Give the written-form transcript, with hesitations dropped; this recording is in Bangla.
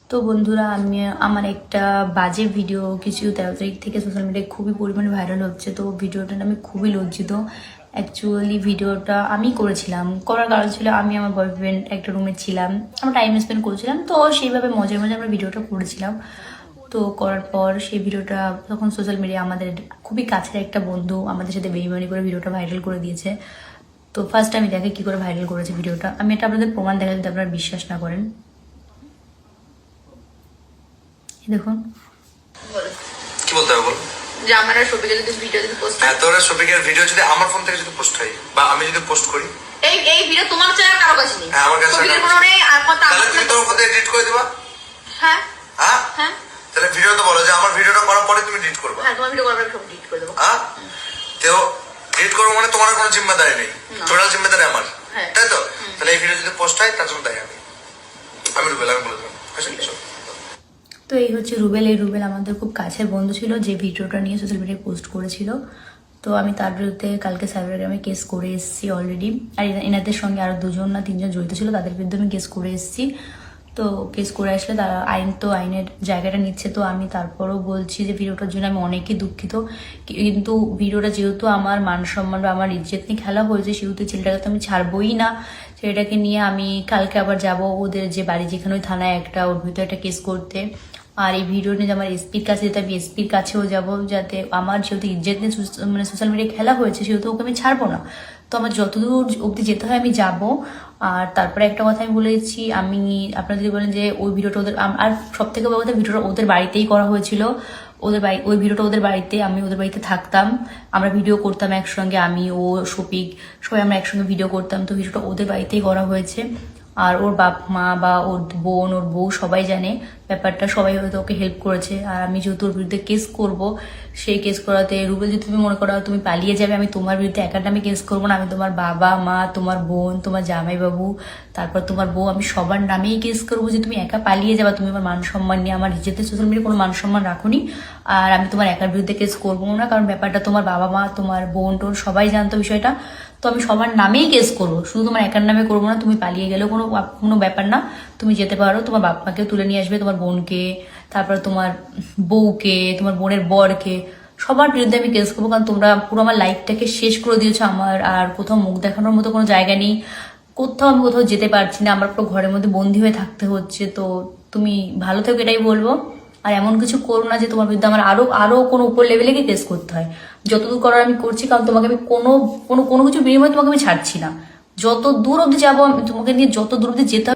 তো বন্ধুরা, আমি আমার একটা বাজে ভিডিও কিছু 13 তারিখ থেকে সোশ্যাল মিডিয়ায় খুবই পরিমাণে ভাইরাল হচ্ছে। তো ভিডিওটা নিয়ে আমি খুবই লজ্জিত। অ্যাকচুয়ালি ভিডিওটা আমি করেছিলাম, করার কারণ ছিল আমি আমার বয়ফ্রেন্ড একটা রুমে ছিলাম, আমরা টাইম স্পেন্ড করছিলাম, তো সেইভাবে মজার মজায় আমরা ভিডিওটা করেছিলাম। তো করার পর সেই ভিডিওটা তখন সোশ্যাল মিডিয়া আমাদের খুবই কাছের একটা বন্ধু আমাদের সাথে বেইমানি করে ভিডিওটা ভাইরাল করে দিয়েছে। তো ফার্স্ট আমি দেখে কি করে ভাইরাল করেছে ভিডিওটা, আমি এটা আপনাদের প্রমাণ দেখা যদি আপনারা বিশ্বাস না করেন। দেখুন কি বলতে হবে বল। যে আমার আর শফিকের যদি ভিডিও যদি পোস্ট হ্যাঁ, তোর শফিকের ভিডিও যদি আমার ফোন থেকে যদি পোস্ট হয় বা আমি যদি পোস্ট করি, এই ভিডিও তোমার চ্যানেল কারো কাছে নেই। হ্যাঁ আমার কাছে শফিকের কোনো নেই, আর কথা তাহলে তুমি তোর ফোন থেকে এডিট করে দিবা। হ্যাঁ হ্যাঁ হ্যাঁ তাহলে ভিডিও তো বলো যে আমার ভিডিওটা করার পরে তুমি এডিট করবা। হ্যাঁ, তোমার ভিডিও করার সব ডিলিট করে দেবো। হ্যাঁ, তো এডিট করবো মানে তোমার কোনো জিম্মেদারি নেই, টোটাল জিম্মেদারি আমার, হ্যাঁ। তাই তো? তাহলে এই ভিডিও যদি পোস্ট হয় তার জন্য দায়ী আমি রুবেল, আমি বলে দেবো। তো এই হচ্ছে রুবেল। এই রুবেল আমাদের খুব কাছের বন্ধু ছিল, যে ভিডিওটা নিয়ে সোশ্যাল মিডিয়ায় পোস্ট করেছিল। তো আমি তার বিরুদ্ধে কালকে সাইবারগ্রামে কেস করে এসেছি অলরেডি। আর এনাদের সঙ্গে আরো 2জন না 3জন জড়িত ছিল, তাদের বিরুদ্ধে আমি কেস করে এসেছি। তো কেস করে আসলে তারা আইন তো আইনের জায়গাটা নিচ্ছে। তো আমি তারপরও বলছি যে ভিডিওটার জন্য আমি অনেকই দুঃখিত, কিন্তু ভিডিওটা যেহেতু আমার মান সম্মান বা আমার ইজ্জত নিয়ে খেলা হয়েছে, সেহেতু ছেলেটাকে তো আমি ছাড়বোই না। ছেলেটাকে নিয়ে আমি কালকে আবার যাব ওদের যে বাড়ি, যেখানে ওই থানায় একটা ওর ভিতরে একটা কেস করতে। আর এই ভিডিও নিয়ে আমার এসপির কাছে যেতে, আমি এসপির কাছেও যাব, যাতে আমার যেহেতু ইজ্জত নিয়ে মানে সোশ্যাল মিডিয়ায় খেলা হয়েছে, সেহেতু ওকে আমি ছাড়বো না। তো আমার যতদূর অবধি যেতে হয় আমি যাব। আর তারপরে একটা কথা আমি বলেছি, আমি আপনারা যদি বলেন যে ওই ভিডিওটা ওদের, আর সব থেকে বড় কথা, ভিডিওটা ওদের বাড়িতেই করা হয়েছিল। ওদের বাড়ি, ওই ভিডিওটা ওদের বাড়িতে, আমি ওদের বাড়িতে থাকতাম, আমরা ভিডিও করতাম একসঙ্গে, আমি ও শফিক সবাই আমরা একসঙ্গে ভিডিও করতাম। তো ভিডিওটা ওদের বাড়িতেই করা হয়েছে। আর ওর বাপ মা বা ওর বোন, ওর বউ সবাই জানে ব্যাপারটা, সবাই হয়তো ওকে হেল্প করেছে। আর আমি যেহেতু ওর বিরুদ্ধে কেস করব, সেই কেস করাতে রুবেল, যদি তুমি মনে করো তুমি পালিয়ে যাবে, আমি তোমার বিরুদ্ধে একার নামে কেস করবো না, আমি তোমার বাবা মা, তোমার বোন, তোমার জামাইবাবু, তারপর তোমার বউ, আমি সবার নামেই কেস করবো যে তুমি একা পালিয়ে যাবা, তুমি আমার মান সম্মান নিয়ে, আমার ইজ্জতে সোশ্যাল মিডিয়ায় কোনো মান সম্মান রাখুনি। আর আমি তোমার একার বিরুদ্ধে কেস করবো না, কারণ ব্যাপারটা তোমার বাবা মা, তোমার বোন টোন সবাই জানতো বিষয়টা। তো আমি সবার নামেই কেস করবো, শুধু তোমার একার নামে করবো না। তুমি পালিয়ে গেলেও কোনো কোনো ব্যাপার না, তুমি যেতে পারো, তোমার বাপ মাকেও তুলে নিয়ে আসবে, তোমার বোনকে, তারপর তোমার বউকে, তোমার বোনের বরকে, সবার বিরুদ্ধে আমি কেস করবো। কারণ তোমরা পুরো আমার লাইফটাকে শেষ করে দিয়েছো, আমার আর কোথাও মুখ দেখানোর মতো কোনো জায়গা নেই, কোথাও আমি কোথাও যেতে পারছি না, আমার পুরো ঘরের মধ্যে বন্দি হয়ে থাকতে হচ্ছে। তো তুমি ভালো থেকো, এটাই বলবো। আর এমন কিছু করো না যে তোমার বিরুদ্ধে আমার আরো আরো কোনো উপর লেভেলে গিয়ে কেস করতে হয়। যতদূর করার আমি করছি, কারণ তোমাকে আমি কোনো কোনো কোনো কিছু বিনিময়ে তোমাকে আমি ছাড়ছি না। যত দূর অব্দি যাবো, আমি তোমাকে নিয়ে যত দূর অব্দি যেতে হবে